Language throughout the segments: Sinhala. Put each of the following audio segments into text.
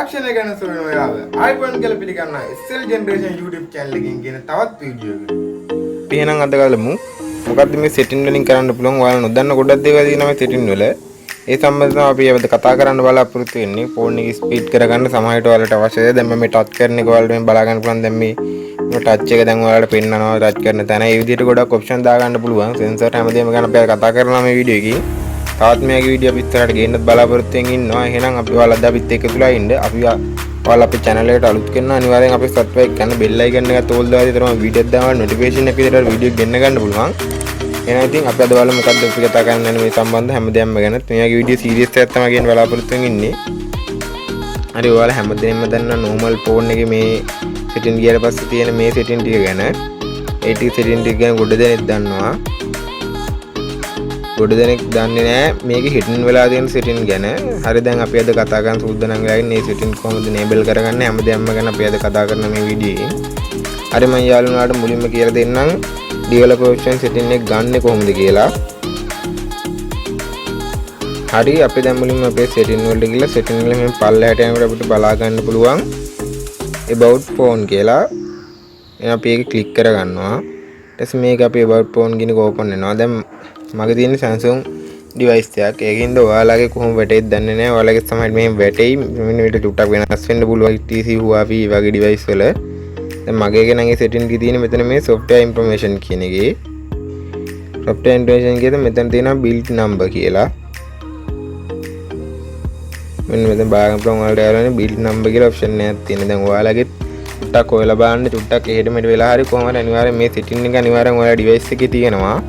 තාක්ෂණය ගැන සොයන ඔයාව iPhone කියලා පිළිගන්න SL generation YouTube channel එකකින් කියන තවත් වීඩියෝ එකක්. එහෙනම් අද ගලමු. මොකද්ද මේ setting වලින් කරන්න පුළුවන් ඔයාලා නොදන්න ගොඩක් දේවල් තියෙනවා මේ setting වල. ඒ සම්බන්ධව අපි අද කතා කරන්න බලාපොරොත්තු වෙන්නේ ෆෝන් එක ස්පීඩ් කරගන්න සමහරට ඔයාලට අවශ්‍යද දැන් මම මේ ටච් කරන එක ඔයාලට මේ බලා ගන්න පුළුවන් දැන් මේ ටච් එක දැන් ඔයාලට පෙන්නනවා ටච් කරන තැන ඒ විදිහට ගොඩක් ඔප්ෂන් දා ගන්න පුළුවන් සෙන්සර් හැමදේම ගැන අපි කතා කරනවා මේ වීඩියෝ එකකින්. තවත් මේ වීඩියෝ අපි ඉස්සරහට ගේන්නත් බලාපොරොත්තු වෙමින් ඉන්නවා. එහෙනම් අපි ඔයාලත් අපිත් එක්ක තුලා ඉන්න. අපි ඔයාලා අපේ channel එකට අලුත් කරනවා අනිවාර්යෙන් අපේ subscribe කරන්න bell icon එක තෝල් දාලා තමයි වීඩියෝ දානවා notification එක විදිහට වීඩියෝ ගෙන්න ගන්න පුළුවන්. එහෙනම් ඉතින් අපි අද බලමු මොකක්ද අපි කතා කරන්න යන මේ සම්බන්ධ හැමදේම ගැන. මේ වගේ වීඩියෝ සීරීස් එකක් තමයි ගෙන්න බලාපොරොත්තු වෙමින් ඉන්නේ. හරි ඔයාලා හැමදේම දන්න normal phone එකේ මේ setting ගියාට පස්සේ තියෙන මේ setting ටික ගැන 80 setting ටික ගැන ගොඩ දෙනෙක් දන්නවා. ගොඩ දෙනෙක් දන්නේ නැහැ මේක හිටන් වෙලා තියෙන setting ගැන. හරි දැන් අපි අද කතා කරන්න සූදානම් වෙලා ඉන්නේ මේ setting කොහොමද enable කරගන්නේ හැමදේම ගැන අපි අද කතා කරන මේ වීඩියෝ එකේ. හරි මම යාළුවන්ට මුලින්ම කියලා දෙන්නම් developer option setting එක ගන්න කොහොමද කියලා. හරි අපි දැන් මුලින්ම අපේ setting වලට ගිහලා setting වල මේ පල්ලෙහාට යනකොට අපිට බලා ගන්න පුළුවන් about phone කියලා. එහෙනම් අපි ඒක click කරගන්නවා. ඊට පස්සේ මේක අපි about phone කියන එක open වෙනවා. දැන් මගේ තියෙන Samsung device එකක්. ඒකින්ද ඔයාලගේ කොහොම වැටෙයිද දන්නේ නැහැ. ඔයාලගේ සමහර මෙහෙම වැටෙයි. මෙන්න විතර චුට්ටක් වෙනස් වෙන්න පුළුවන් TC Huawei වගේ device වල. දැන් මගේ එක නම් ඒ setting එකේ තියෙන මෙතන මේ software information කියන එකේ. software information කියද මෙතන තියෙනවා build number කියලා. මෙන්න මෙතන බලන්න පුළුවන් ඔයාලට යාළුවනේ build number කියලා option එකක් තියෙනවා. දැන් ඔයාලගේ චුට්ටක් ඔයලා බලන්න චුට්ටක් එහෙට මෙහෙට වෙලා හරි කොහොමද අනිවාර්යෙන් මේ setting එක අනිවාර්යෙන් ඔයාලා device එකේ තියෙනවා.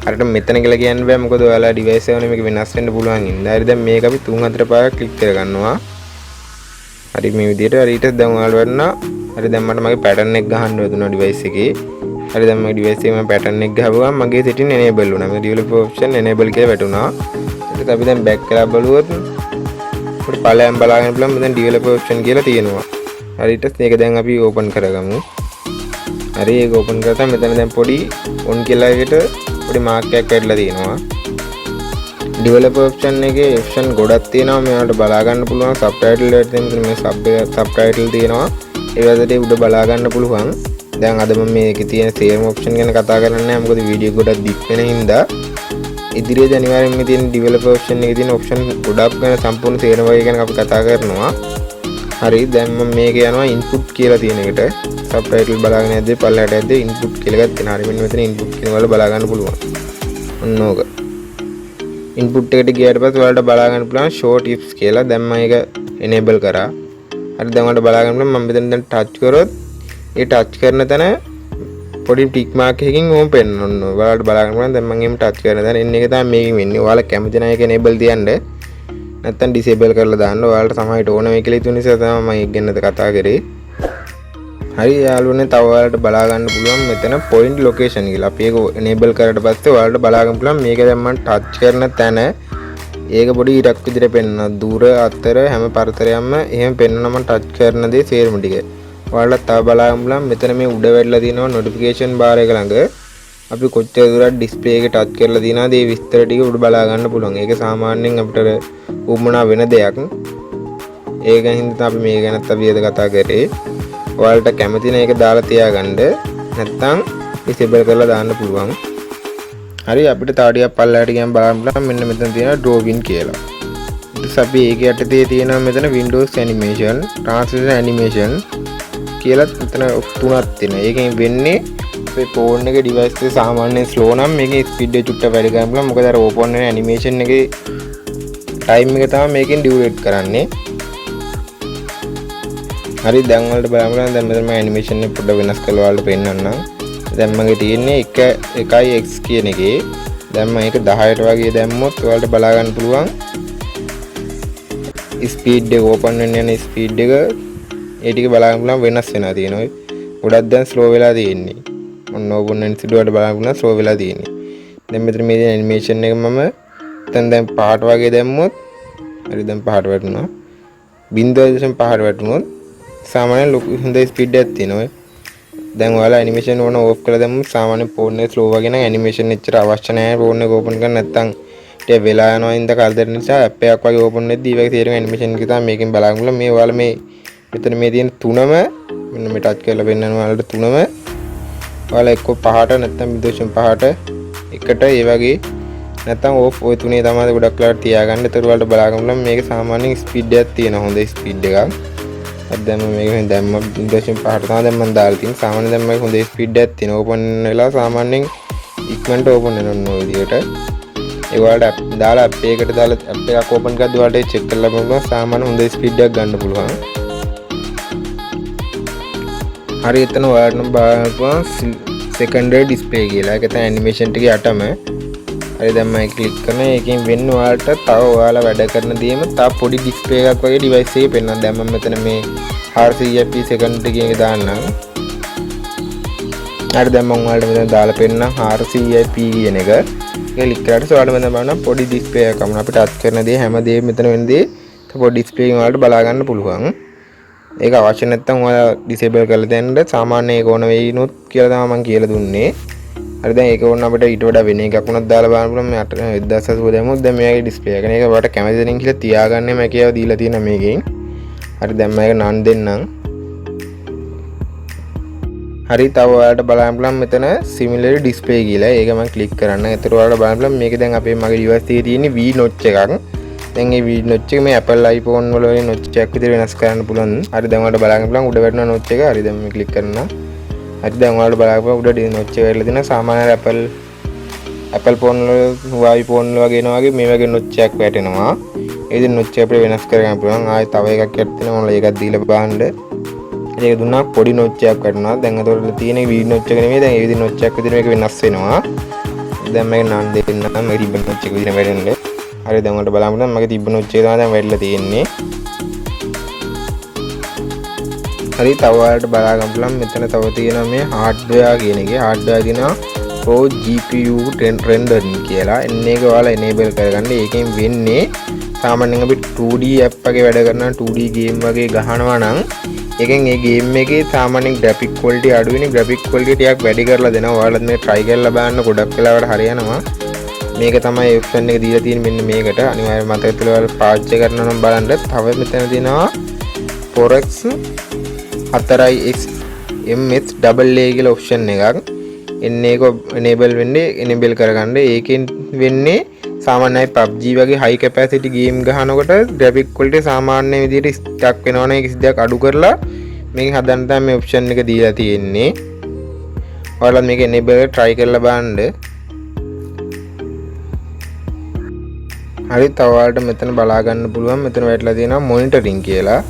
හරියට මෙතන කියලා කියන්න බෑ මොකද ඔයාලා device එක මේක වෙනස් වෙන්න පුළුවන් ඉඳලා. හරි දැන් මේක අපි 3-4 පාරක් ක්ලික් කරගන්නවා. හරි මේ විදිහට හරි ඊට දැන් ඔයාලා වඩනවා. හරි දැන් මට මගේ pattern එක ගහන්න වෙනවා device එකේ. හරි දැන් මගේ device එකේ මම pattern එක ගහපුවම මගේ setting enable වුණා. මේ developer option enable කියලා වැටුණා. ඊට අපි දැන් back කරලා බලුවොත් අපිට පළයන් බලාගෙන බලමු දැන් developer option කියලා තියෙනවා. හරි ඊට මේක දැන් අපි open කරගමු. හරි ඒක open කරලා මෙතන දැන් පොඩි on කියලා එකට පොඩි මාක් එකක් වැටලා තියෙනවා. developer option එකේ option ගොඩක් තියෙනවා. මේවට බලා ගන්න පුළුවන් subtitle එකට මෙතන මේ subtitle තියෙනවා. ඒ වලට උඩ බලා ගන්න පුළුවන්. දැන් අද මම මේකේ තියෙන same option ගැන කතා කරන්නේ නැහැ. මොකද වීඩියෝ ගොඩක් දික් වෙන හින්දා ඉදිරියේදී අනිවාර්යෙන් මේ තියෙන developer option එකේ තියෙන option ගොඩක් ගැන සම්පූර්ණ තේරෙන වගේ ගැන අපි කතා කරනවා. හරි දැන් මම මේක යනවා input කියලා තියෙන එකට. subtitle බලාගෙන යද්දී පල්ලෙහාට යද්දී input කියලා එකක් තියෙනවා. හරි මෙන්න මෙතන input කියන වල බලා ගන්න පුළුවන්. ඔන්න ඕක. input එකට ගියාට පස්සේ ඔයාලට බලා ගන්න පුළුවන් show tips කියලා. දැන් මම ඒක enable කරා. හරි දැන් ඔයාලට බලා ගන්න පුළුවන් මම මෙතන දැන් touch කරොත් ඒ touch කරන තැන පොඩි tick mark එකකින් ඕම් පෙන්නනවා. ඔන්න ඔයාලට බලා ගන්න පුළුවන් දැන් මම එහෙම touch කරන තැන එන්නේ එක තමයි මේකෙන් වෙන්නේ. ඔයාලා කැමති නම් ඒක enable තියන්න. නැත්තම් disable කරලා දාන්න. ඔයාලට සමහරට ඕන වෙයි කියලා හිතුව නිසා තමයි මම ඒක ගැන කතා කරේ. හරි යාළුවනේ තව ඔයාලට බලා ගන්න පුළුවන් මෙතන point location කියලා. අපි ඒක enable කරලා පස්සේ ඔයාලට බලා ගන්න පුළුවන් මේක දැන් මම touch කරන තැන ඒක පොඩි ඉරක් විදිහට පෙන්වනවා. දුර අතර හැම පරතරයක්ම එහෙම පෙන්වනවා මම touch කරන දේ සේරම ටික. ඔයාලට තව බලා ගන්න පුළුවන් මෙතන මේ උඩ වැටලා තියෙනවා notification bar එක ළඟ අපි කොච්චර දුරක් display එක touch කරලා තියෙනවද ඒ විස්තර ටික උඩ බලා ගන්න පුළුවන්. ඒක සාමාන්‍යයෙන් අපිට උවමනා වෙන දෙයක්. ඒක හින්දා අපි මේ ගැනත් අපි අද කතා කරේ. ඔයාලට කැමති නම් ඒක දාලා තියාගන්න. නැත්නම් disable කරලා දාන්න පුළුවන්. හරි අපිට තව ටිකක් පල්ලෙහාට ගියම බලන්න මෙන්න මෙතන තියෙනවා drawing කියලා. ඊට අපි ඒක යටතේ තියෙනවා මෙතන Windows animation, transition animation කියලා මෙතන තුනක් තියෙනවා. ඒකෙන් වෙන්නේ අපේ phone එකේ device එක සාමාන්‍යයෙන් slow නම් මේකේ speed එක චුට්ටක් වැඩි කරන්න පුළුවන්. මොකද අර open වෙන animation එකේ time එක තමයි මේකෙන් duration කරන්නේ. හරි දැන් වලට බලන්න දැන් මෙතන මම animation එක පොඩ්ඩක් වෙනස් කරලා ඔයාලට පෙන්නන්නම්. දැන් මගේ තියෙන්නේ 1x කියන එකේ. දැන් මම ඒක 10ට වගේ දැම්මොත් ඔයාලට බලා ගන්න පුළුවන් speed එක open වෙන්න යන speed එක ඒ ටික බලා ගන්න පුළුවන් වෙනස් වෙනවා තියෙනවා. ගොඩක් දැන් slow වෙලා තියෙන්නේ. ඔන්න open වෙන සිදුවට බලා ගන්න පුළුවන් slow වෙලා තියෙන්නේ. දැන් මෙතන මේ animation එක මම දැන් පහට වගේ දැම්මොත් හරි දැන් පහට වැටුණා. 0.5ට වැටුණොත් සාමාන්‍ය ලොකු හොඳ ස්පීඩ් එකක් තියෙනවා. දැන් ඔයාලා ඇනිමේෂන් ඕන ඕෆ් කරලා දැම්මොත් සාමාන්‍ය ෆෝන් එක ස්ලෝ වගේ නම් ඇනිමේෂන් එච්චර අවශ්‍ය නැහැ. ෆෝන් එක ඕපන් කරන්න නැත්නම් ටික වෙලා යනවා ඉඳ කල්දර නිසා ඇප් එකක් වගේ ඕපන් වෙද්දී ඊවගේ තේරෙන ඇනිමේෂන් එක තමයි මේකෙන් බලන්න මේ ඔයාලා මේ මෙතන මේ තියෙන තුනම මෙන්න මේ ටච් කරලා පෙන්නන ඔයාලට තුනම ඔයාලා එක්ක පහට නැත්නම් 0.5ට එකට ඒ වගේ නැත්නම් ඕෆ් ඔය තුනේ තමයි ගොඩක් වෙලාවට තියාගන්න. ඒතර ඔයාලට බලාගන්න මේක සාමාන්‍යයෙන් ස්පීඩ් එකක් තියෙන හොඳ ස්පීඩ් එකක්. අද දැම්ම මේක දැම්ම 0.5ට තමයි දැන් මම දාලා තියෙන්නේ. සාමාන්‍යයෙන් දැන් මේක හොඳ ස්පීඩ් එකක් තියෙන. ඕපන් වෙලා සාමාන්‍යයෙන් ඉක්මනට ඕපන් වෙනවා ඔය විදිහට. ඒ වලට දාලා ඇප් එකකට දාලා ඇප් එකක් ඕපන් කරද්දී ඔයාලට චෙක් කරලා බලන්න සාමාන්‍ය හොඳ ස්පීඩ් එකක් ගන්න පුළුවන්. හරි එතන ඔයාලට නම් බලන්න පුළුවන් secondary display කියලා. ඒක තමයි animation එකේ යටම. හරි දැන් මම ක්ලික් කරනවා. ඒකෙන් වෙන්නේ ඔයාලට තව ඔයාලා වැඩ කරන දේම තව පොඩි display එකක් වගේ device එකේ පෙන්වනවා. දැන් මම මෙතන මේ 400p second එකේ දාන්නම්. හරි දැන් මම ඔයාලට මෙතන දාලා පෙන්නන 400p කියන එක. ඒක ක්ලික් කරාට ඔයාලට මෙතන බලන්න පොඩි display එකක් අපිට ටච් කරන දේ හැමදේම මෙතන වෙනදී පොඩි display එකකින් ඔයාලට බලා ගන්න පුළුවන්. ඒක අවශ්‍ය නැත්නම් ඔයාලා disable කරලා දෙන්න සාමාන්‍ය ඒක ඕන වෙයිනොත් කියලා තමයි මම කියලා දුන්නේ. හරි දැන් ඒක ඕන අපිට ඊට වඩා වෙන එකක් වුණත් දාලා බලන්න පුළුවන්. මේ 1080 දැම්මොත් දැන් මේකේ display එක. මේක ඔයාලට කැමති දෙනින් කියලා තියාගන්න මේකේව දීලා තියෙන මේකෙන්. හරි දැන් මේක නන් දෙන්නම්. හරි තව ඔයාලට බලන්න පුළුවන් මෙතන similar display කියලා. ඒක මම ක්ලික් කරන්න. ඒතර ඔයාලට බලන්න පුළුවන් මේක දැන් අපේ මගේ device එකේ තියෙන V notch එකක්. දැන් මේ V notch එක මේ Apple iPhone වල වගේ notch එකක් විදිහට වෙනස් කරන්න පුළුවන්. හරි දැන් ඔයාලට බලන්න පුළුවන් උඩ වැටෙන notch එක. හරි දැන් මම ක්ලික් කරනවා. හරි දැන් ඔයාලට බලන්න පුළුවන් උඩ notch එක වැටලා තියෙන සාමාන්‍ය Apple phone වල iPhone වල වගේ එනවා වගේ මේ වගේ notch එකක් වැටෙනවා. ඒ විදිහට notch එක අපිට වෙනස් කරගන්න පුළුවන්. ආයෙ තව එකක් යට තියෙනවා. මම ඒකත් දීලා බලන්න. ඒක දුන්නා පොඩි notch එකක් වැටෙනවා. දැන් අතවල තියෙන V notch එක නෙමෙයි දැන් ඒ විදිහ notch එකක් විදිහට මේක වෙනස් වෙනවා. දැන් මේක නන් දෙන්නම් මේ ribbon notch එක විදිහට වැටෙන්නේ. හරි දැන් ඔයාලට බලන්න මගේ තිබ්බ notch එක තමයි දැන් වැටලා තියෙන්නේ. හරි තව ඔයාලට බලා ගන්න පුළුවන් මෙතන තව තියෙනවා මේ hardware කියන එකේ hardware දිනවා pro GPU rendering කියලා. එන්නේ ඒක ඔයාලා enable කරගන්න. ඒකෙන් වෙන්නේ සාමාන්‍යයෙන් අපි 2D app එකේ වැඩ කරන 2D game වගේ ගහනවා නම් ඒකෙන් ඒ game එකේ සාමාන්‍යයෙන් graphic quality අඩු වෙන graphic quality ටිකක් වැඩි කරලා දෙනවා. ඔයාලත් මේ try කරලා බලන්න ගොඩක් වෙලාවට හරියනවා. මේක තමයි ඔප්ෂන් එක දීලා තියෙන්නේ මෙන්න මේකට. අනිවාර්යයෙන් මතක තියාගන්න ඔයාලා පාවිච්චි කරනවා නම් බලන්න. තව මෙතන තියෙනවා forex 4x ms AA කියලා ඔප්ෂන් එකක්. එන්නේ ඒක enable වෙන්නේ enable කරගන්න. ඒකෙන් වෙන්නේ සාමාන්‍යයි PUBG වගේ high capacity game ගහනකොට graphic quality සාමාන්‍ය විදිහට stuck වෙනවනේ. කිසි දෙයක් අඩු කරලා මේක හදන්න තමයි මේ ඔප්ෂන් එක දීලා තියෙන්නේ. ඔයාලා මේක enable try කරලා බලන්න. හරි තව ඔයාලට මෙතන බලා ගන්න පුළුවන්. මෙතන වැටලා තියෙනවා monitoring කියලා.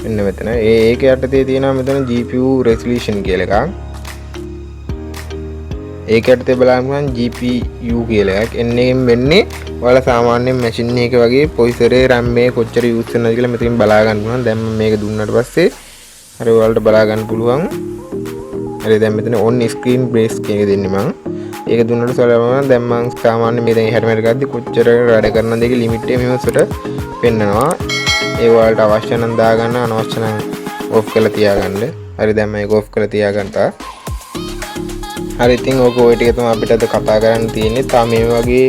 මෙන්න මෙතන ඒක යටතේ තියෙනවා මෙතන GPU resolution කියලා එකක්. ඒක යටතේ බලන්න පුළුවන් GPU කියලා එකක්. එන්නේ වෙන්නේ ඔයාලා සාමාන්‍යයෙන් මැෂින් එක වගේ processor RAM එක කොච්චර use කරනවද කියලා මෙතනින් බලා ගන්න පුළුවන්. දැන් මම මේක දුන්නාට පස්සේ හරි ඔයාලට බලා ගන්න පුළුවන්. හරි දැන් මෙතන on screen brace කියන එක දෙන්නේ මම. ඒක දුන්නාට සලකනවා දැන් මම සාමාන්‍ය මේ දැන් 60 මීටර ගද්දි කොච්චර වැඩ කරනවද කියලා ලිමිට් එක මෙහෙමසට පෙන්නනවා. ඒ වලට අවශ්‍ය නම් දාගන්න අනවශ්‍ය නම් ඔෆ් කරලා තියාගන්න. හරි දැන් මම ඒක ඔෆ් කරලා තියාගන්නවා. හරි ඉතින් ඕක ඔය ටික තමයි අපිට අද කතා කරන්න තියෙන්නේ. තාම මේ වගේ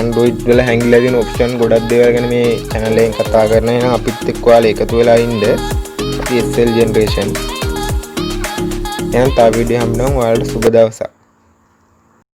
Android වල හැංගිලා තියෙන ඔප්ෂන් ගොඩක් දේවල් ගැන මේ channel එකෙන් කතා කරනවා. එහෙනම් අපිත් එක්ක ඔයාලා එකතු වෙලා ඉන්න. අපි SL generation. එහෙනම් තව වීඩියෝ හම්බෙනවා. ඔයාලට සුබ දවසක්.